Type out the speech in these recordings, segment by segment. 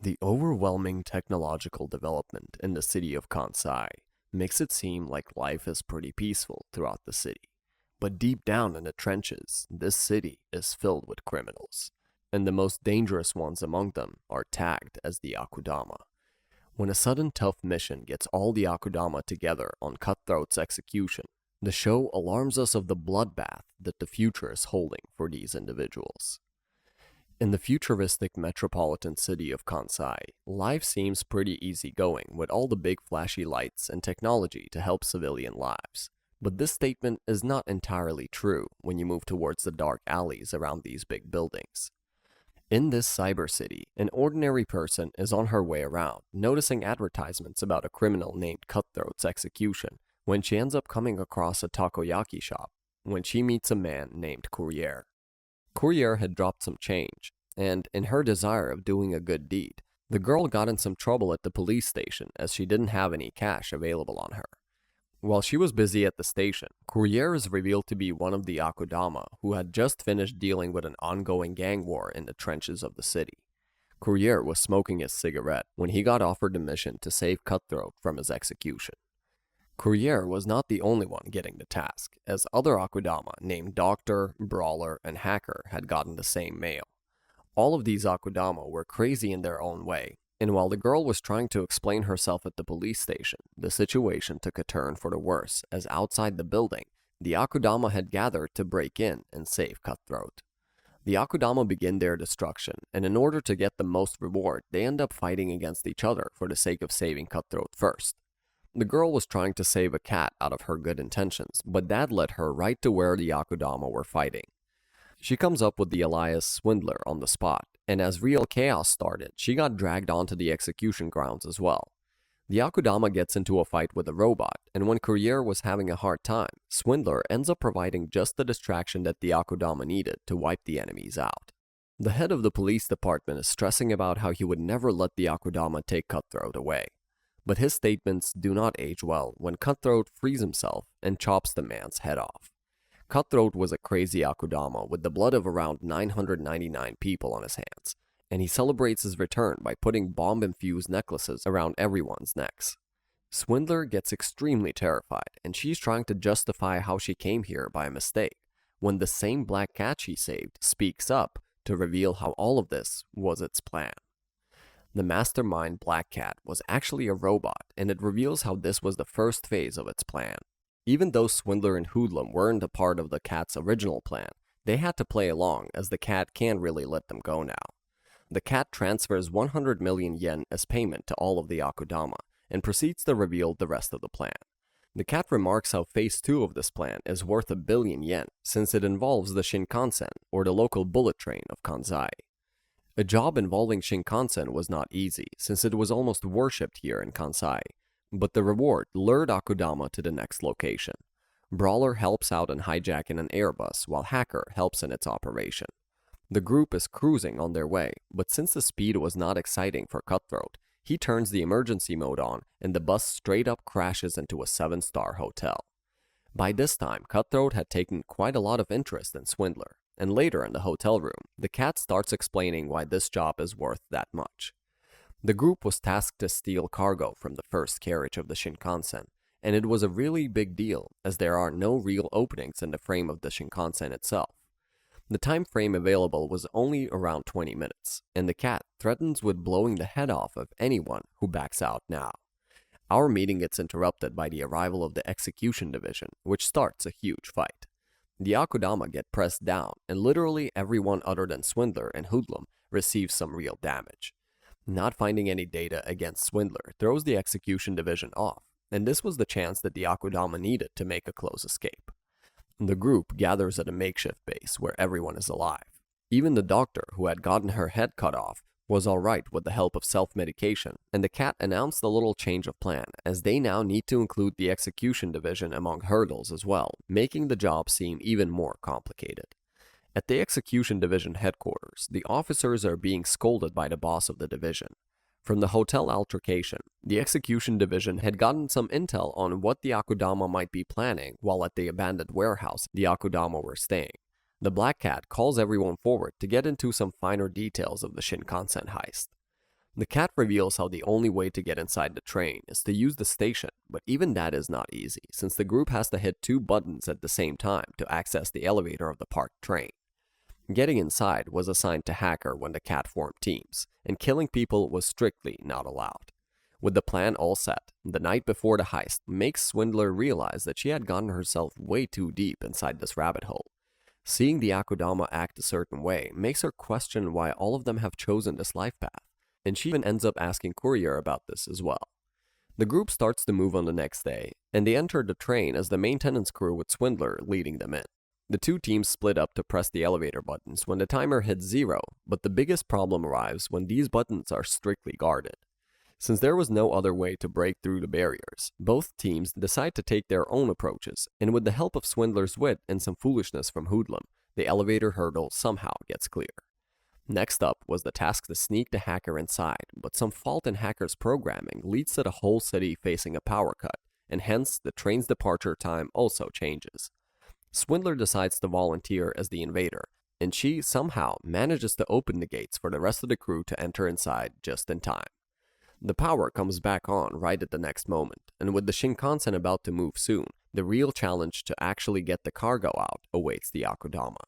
The overwhelming technological development in the city of Kansai makes it seem like life is pretty peaceful throughout the city. But deep down in the trenches, this city is filled with criminals, and the most dangerous ones among them are tagged as the Akudama. When a sudden tough mission gets all the Akudama together on Cutthroat's execution, the show alarms us of the bloodbath that the future is holding for these individuals. In the futuristic metropolitan city of Kansai, life seems pretty easygoing with all the big flashy lights and technology to help civilian lives. But this statement is not entirely true when you move towards the dark alleys around these big buildings. In this cyber city, an ordinary person is on her way around, noticing advertisements about a criminal named Cutthroat's execution when she ends up coming across a takoyaki shop when she meets a man named Courier. Courier had dropped some change, and in her desire of doing a good deed, the girl got in some trouble at the police station as she didn't have any cash available on her. While she was busy at the station, Courier is revealed to be one of the Akudama who had just finished dealing with an ongoing gang war in the trenches of the city. Courier was smoking his cigarette when he got offered the mission to save Cutthroat from his execution. Courier was not the only one getting the task, as other Akudama named Doctor, Brawler, and Hacker had gotten the same mail. All of these Akudama were crazy in their own way, and while the girl was trying to explain herself at the police station, the situation took a turn for the worse as outside the building, the Akudama had gathered to break in and save Cutthroat. The Akudama begin their destruction, and in order to get the most reward, they end up fighting against each other for the sake of saving Cutthroat first. The girl was trying to save a cat out of her good intentions, but that led her right to where the Akudama were fighting. She comes up with the alias Swindler on the spot, and as real chaos started, she got dragged onto the execution grounds as well. The Akudama gets into a fight with a robot, and when Courier was having a hard time, Swindler ends up providing just the distraction that the Akudama needed to wipe the enemies out. The head of the police department is stressing about how he would never let the Akudama take Cutthroat away. But his statements do not age well when Cutthroat frees himself and chops the man's head off. Cutthroat was a crazy Akudama with the blood of around 999 people on his hands, and he celebrates his return by putting bomb-infused necklaces around everyone's necks. Swindler gets extremely terrified, and she's trying to justify how she came here by a mistake, when the same black cat she saved speaks up to reveal how all of this was its plan. The mastermind Black Cat was actually a robot, and it reveals how this was the first phase of its plan. Even though Swindler and Hoodlum weren't a part of the cat's original plan, they had to play along as the cat can't really let them go now. The cat transfers 100 million yen as payment to all of the Akudama, and proceeds to reveal the rest of the plan. The cat remarks how phase 2 of this plan is worth 1 billion yen, since it involves the Shinkansen, or the local bullet train of Kansai. A job involving Shinkansen was not easy, since it was almost worshipped here in Kansai, but the reward lured Akudama to the next location. Brawler helps out in hijacking an Airbus, while Hacker helps in its operation. The group is cruising on their way, but since the speed was not exciting for Cutthroat, he turns the emergency mode on, and the bus straight up crashes into a 7-star hotel. By this time, Cutthroat had taken quite a lot of interest in Swindler, and later in the hotel room, the cat starts explaining why this job is worth that much. The group was tasked to steal cargo from the first carriage of the Shinkansen, and it was a really big deal as there are no real openings in the frame of the Shinkansen itself. The time frame available was only around 20 minutes, and the cat threatens with blowing the head off of anyone who backs out now. Our meeting gets interrupted by the arrival of the execution division, which starts a huge fight. The Akudama get pressed down, and literally everyone other than Swindler and Hoodlum receives some real damage. Not finding any data against Swindler throws the execution division off, and this was the chance that the Akudama needed to make a close escape. The group gathers at a makeshift base where everyone is alive. Even the doctor, who had gotten her head cut off, was alright with the help of self-medication, and the cat announced a little change of plan, as they now need to include the execution division among hurdles as well, making the job seem even more complicated. At the execution division headquarters, the officers are being scolded by the boss of the division. From the hotel altercation, the execution division had gotten some intel on what the Akudama might be planning while at the abandoned warehouse the Akudama were staying. The Black Cat calls everyone forward to get into some finer details of the Shinkansen heist. The cat reveals how the only way to get inside the train is to use the station, but even that is not easy since the group has to hit 2 buttons at the same time to access the elevator of the parked train. Getting inside was assigned to Hacker when the cat formed teams, and killing people was strictly not allowed. With the plan all set, the night before the heist makes Swindler realize that she had gotten herself way too deep inside this rabbit hole. Seeing the Akudama act a certain way makes her question why all of them have chosen this life path, and she even ends up asking Courier about this as well. The group starts to move on the next day, and they enter the train as the maintenance crew with Swindler leading them in. The two teams split up to press the elevator buttons when the timer hits 0, but the biggest problem arrives when these buttons are strictly guarded. Since there was no other way to break through the barriers, both teams decide to take their own approaches, and with the help of Swindler's wit and some foolishness from Hoodlum, the elevator hurdle somehow gets clear. Next up was the task to sneak the Hacker inside, but some fault in Hacker's programming leads to the whole city facing a power cut, and hence the train's departure time also changes. Swindler decides to volunteer as the invader, and she somehow manages to open the gates for the rest of the crew to enter inside just in time. The power comes back on right at the next moment, and with the Shinkansen about to move soon, the real challenge to actually get the cargo out awaits the Akudama.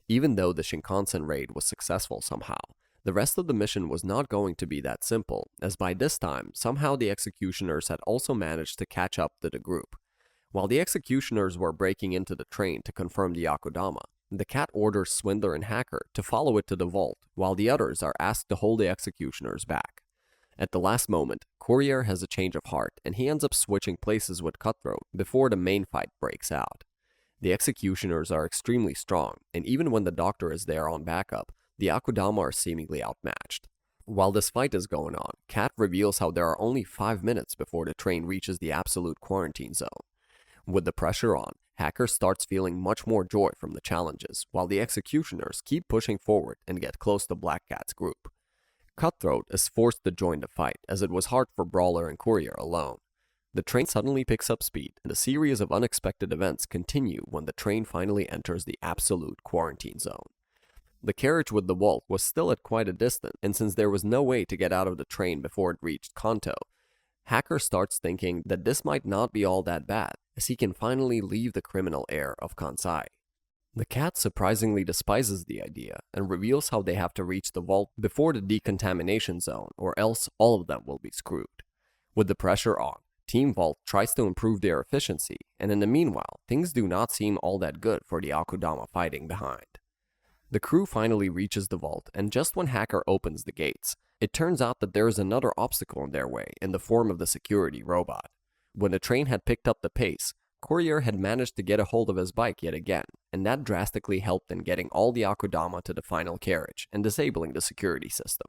Even though the Shinkansen raid was successful somehow, the rest of the mission was not going to be that simple, as by this time, somehow the executioners had also managed to catch up to the group. While the executioners were breaking into the train to confirm the Akudama, the cat orders Swindler and Hacker to follow it to the vault, while the others are asked to hold the executioners back. At the last moment, Courier has a change of heart, and he ends up switching places with Cutthroat before the main fight breaks out. The executioners are extremely strong, and even when the doctor is there on backup, the Akudama are seemingly outmatched. While this fight is going on, Cat reveals how there are only 5 minutes before the train reaches the absolute quarantine zone. With the pressure on, Hacker starts feeling much more joy from the challenges, while the executioners keep pushing forward and get close to Black Cat's group. Cutthroat is forced to join the fight, as it was hard for Brawler and Courier alone. The train suddenly picks up speed, and a series of unexpected events continue when the train finally enters the absolute quarantine zone. The carriage with the vault was still at quite a distance, and since there was no way to get out of the train before it reached Kanto, Hacker starts thinking that this might not be all that bad, as he can finally leave the criminal air of Kansai. The cat surprisingly despises the idea and reveals how they have to reach the vault before the decontamination zone, or else all of them will be screwed. With the pressure on, Team Vault tries to improve their efficiency, and in the meanwhile, things do not seem all that good for the Akudama fighting behind. The crew finally reaches the vault, and just when Hacker opens the gates, it turns out that there is another obstacle in their way in the form of the security robot. When the train had picked up the pace, Courier had managed to get a hold of his bike yet again, and that drastically helped in getting all the Akudama to the final carriage and disabling the security system.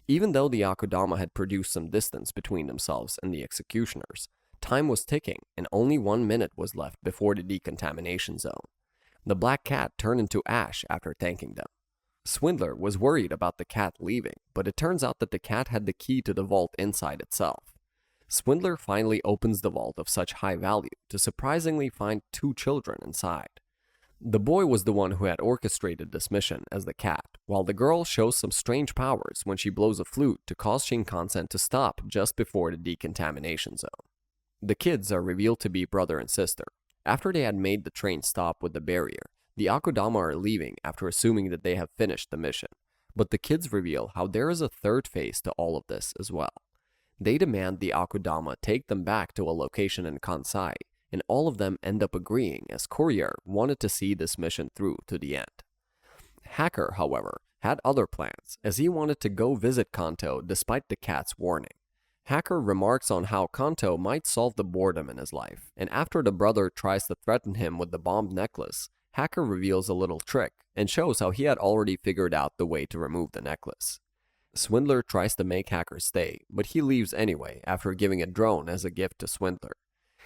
Even though the Akudama had produced some distance between themselves and the executioners, time was ticking and only 1 minute was left before the decontamination zone. The Black Cat turned into ash after thanking them. Swindler was worried about the cat leaving, but it turns out that the cat had the key to the vault inside itself. Swindler finally opens the vault of such high value to surprisingly find 2 children inside. The boy was the one who had orchestrated this mission as the cat, while the girl shows some strange powers when she blows a flute to cause Shinkansen to stop just before the decontamination zone. The kids are revealed to be brother and sister. After they had made the train stop with the barrier, the Akudama are leaving after assuming that they have finished the mission, but the kids reveal how there is a third phase to all of this as well. They demand the Akudama take them back to a location in Kansai, and all of them end up agreeing as Courier wanted to see this mission through to the end. Hacker, however, had other plans, as he wanted to go visit Kanto despite the cat's warning. Hacker remarks on how Kanto might solve the boredom in his life, and after the brother tries to threaten him with the bombed necklace, Hacker reveals a little trick and shows how he had already figured out the way to remove the necklace. Swindler tries to make Hacker stay, but he leaves anyway after giving a drone as a gift to Swindler.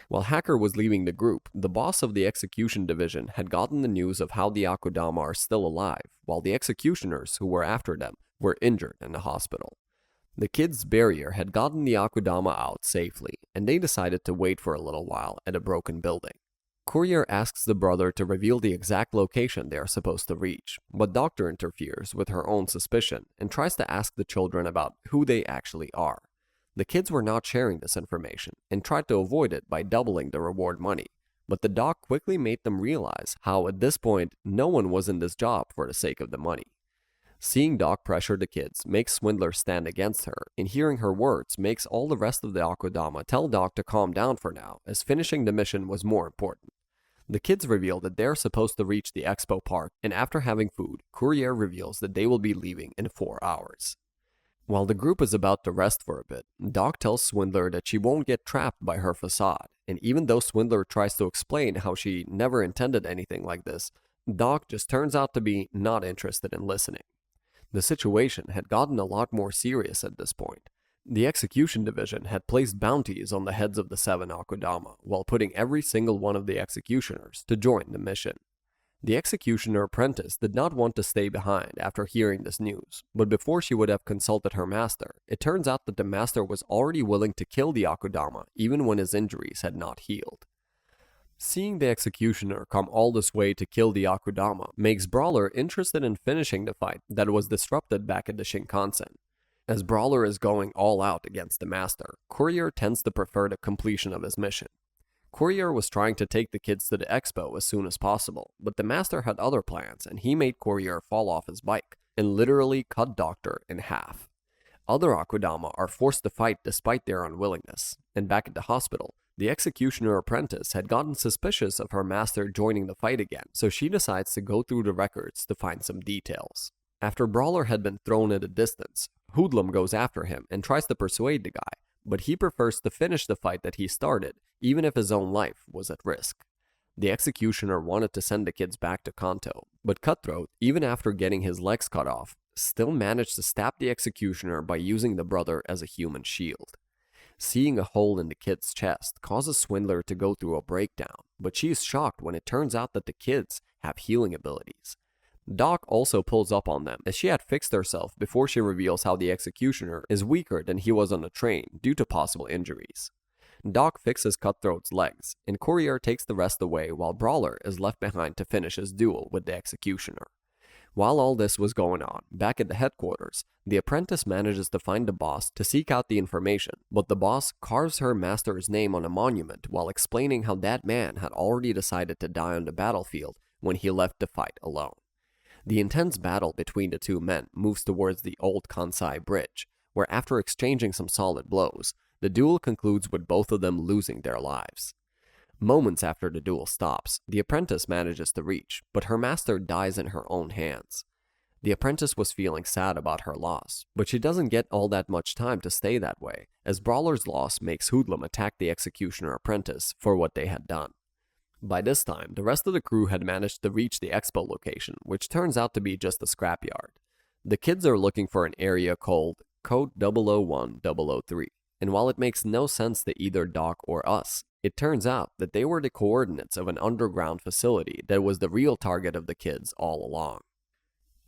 While Hacker was leaving the group, the boss of the execution division had gotten the news of how the Akudama are still alive, while the executioners who were after them were injured in the hospital. The kids' barrier had gotten the Akudama out safely, and they decided to wait for a little while at a broken building. Courier asks the brother to reveal the exact location they are supposed to reach, but Doctor interferes with her own suspicion and tries to ask the children about who they actually are. The kids were not sharing this information and tried to avoid it by doubling the reward money, but the doc quickly made them realize how at this point no one was in this job for the sake of the money. Seeing Doc pressure the kids makes Swindler stand against her, and hearing her words makes all the rest of the Akudama tell Doc to calm down for now, as finishing the mission was more important. The kids reveal that they're supposed to reach the expo park, and after having food, Courier reveals that they will be leaving in 4 hours. While the group is about to rest for a bit, Doc tells Swindler that she won't get trapped by her facade, and even though Swindler tries to explain how she never intended anything like this, Doc just turns out to be not interested in listening. The situation had gotten a lot more serious at this point. The execution division had placed bounties on the heads of the 7 Akudama, while putting every single one of the executioners to join the mission. The executioner apprentice did not want to stay behind after hearing this news, but before she would have consulted her master, it turns out that the master was already willing to kill the Akudama even when his injuries had not healed. Seeing the executioner come all this way to kill the Akudama makes Brawler interested in finishing the fight that was disrupted back at the Shinkansen. As Brawler is going all out against the master, Courier tends to prefer the completion of his mission. Courier was trying to take the kids to the expo as soon as possible, but the master had other plans and he made Courier fall off his bike and literally cut Doctor in half. Other Akudama are forced to fight despite their unwillingness, and back at the hospital, the executioner apprentice had gotten suspicious of her master joining the fight again, so she decides to go through the records to find some details. After Brawler had been thrown at a distance, Hoodlum goes after him and tries to persuade the guy, but he prefers to finish the fight that he started, even if his own life was at risk. The executioner wanted to send the kids back to Kanto, but Cutthroat, even after getting his legs cut off, still managed to stab the executioner by using the brother as a human shield. Seeing a hole in the kid's chest causes Swindler to go through a breakdown, but she is shocked when it turns out that the kids have healing abilities. Doc also pulls up on them, as she had fixed herself before she reveals how the executioner is weaker than he was on the train due to possible injuries. Doc fixes Cutthroat's legs, and Courier takes the rest away while Brawler is left behind to finish his duel with the executioner. While all this was going on, back at the headquarters, the apprentice manages to find the boss to seek out the information, but the boss carves her master's name on a monument while explaining how that man had already decided to die on the battlefield when he left to fight alone. The intense battle between the two men moves towards the old Kansai bridge, where after exchanging some solid blows, the duel concludes with both of them losing their lives. Moments after the duel stops, the apprentice manages to reach, but her master dies in her own hands. The apprentice was feeling sad about her loss, but she doesn't get all that much time to stay that way, as Brawler's loss makes Hoodlum attack the executioner apprentice for what they had done. By this time, the rest of the crew had managed to reach the expo location, which turns out to be just a scrapyard. The kids are looking for an area called Code 001-003, and while it makes no sense to either Doc or us, it turns out that they were the coordinates of an underground facility that was the real target of the kids all along.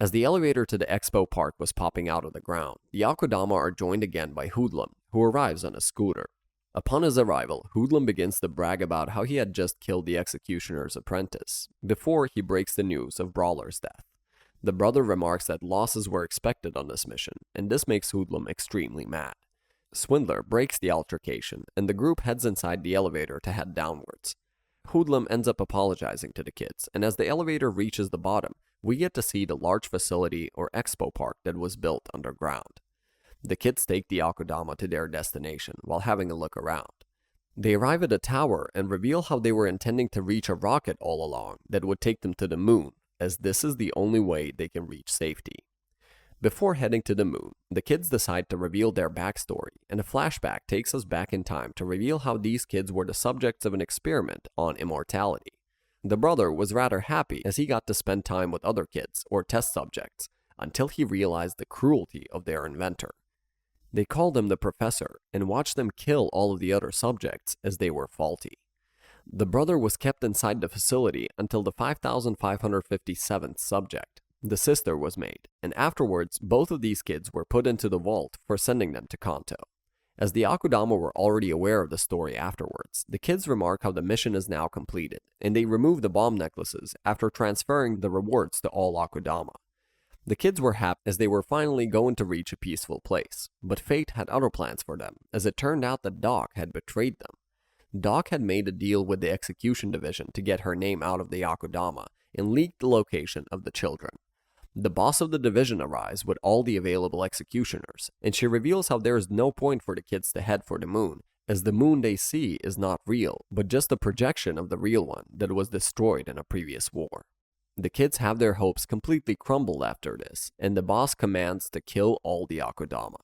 As the elevator to the expo park was popping out of the ground, the Akudama are joined again by Hoodlum, who arrives on a scooter. Upon his arrival, Hoodlum begins to brag about how he had just killed the executioner's apprentice, before he breaks the news of Brawler's death. The brother remarks that losses were expected on this mission, and this makes Hoodlum extremely mad. Swindler breaks the altercation, and the group heads inside the elevator to head downwards. Hoodlum ends up apologizing to the kids, and as the elevator reaches the bottom, we get to see the large facility or expo park that was built underground. The kids take the Akudama to their destination while having a look around. They arrive at a tower and reveal how they were intending to reach a rocket all along that would take them to the moon, as this is the only way they can reach safety. Before heading to the moon, the kids decide to reveal their backstory, and a flashback takes us back in time to reveal how these kids were the subjects of an experiment on immortality. The brother was rather happy as he got to spend time with other kids, or test subjects, until he realized the cruelty of their inventor. They called him the professor and watched them kill all of the other subjects as they were faulty. The brother was kept inside the facility until the 5,557th subject. The sister was made, and afterwards both of these kids were put into the vault for sending them to Kanto. As the Akudama were already aware of the story afterwards, the kids remark how the mission is now completed, and they remove the bomb necklaces after transferring the rewards to all Akudama. The kids were happy as they were finally going to reach a peaceful place, but fate had other plans for them, as it turned out that Doc had betrayed them. Doc had made a deal with the execution division to get her name out of the Akudama and leaked the location of the children. The boss of the division arrives with all the available executioners, and she reveals how there is no point for the kids to head for the moon, as the moon they see is not real, but just a projection of the real one that was destroyed in a previous war. The kids have their hopes completely crumbled after this, and the boss commands to kill all the Akudama.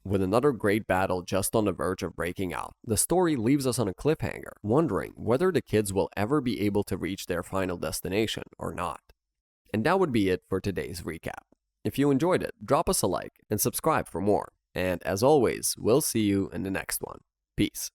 With another great battle just on the verge of breaking out, the story leaves us on a cliffhanger, wondering whether the kids will ever be able to reach their final destination or not. And that would be it for today's recap. If you enjoyed it, drop us a like and subscribe for more. And as always, we'll see you in the next one. Peace.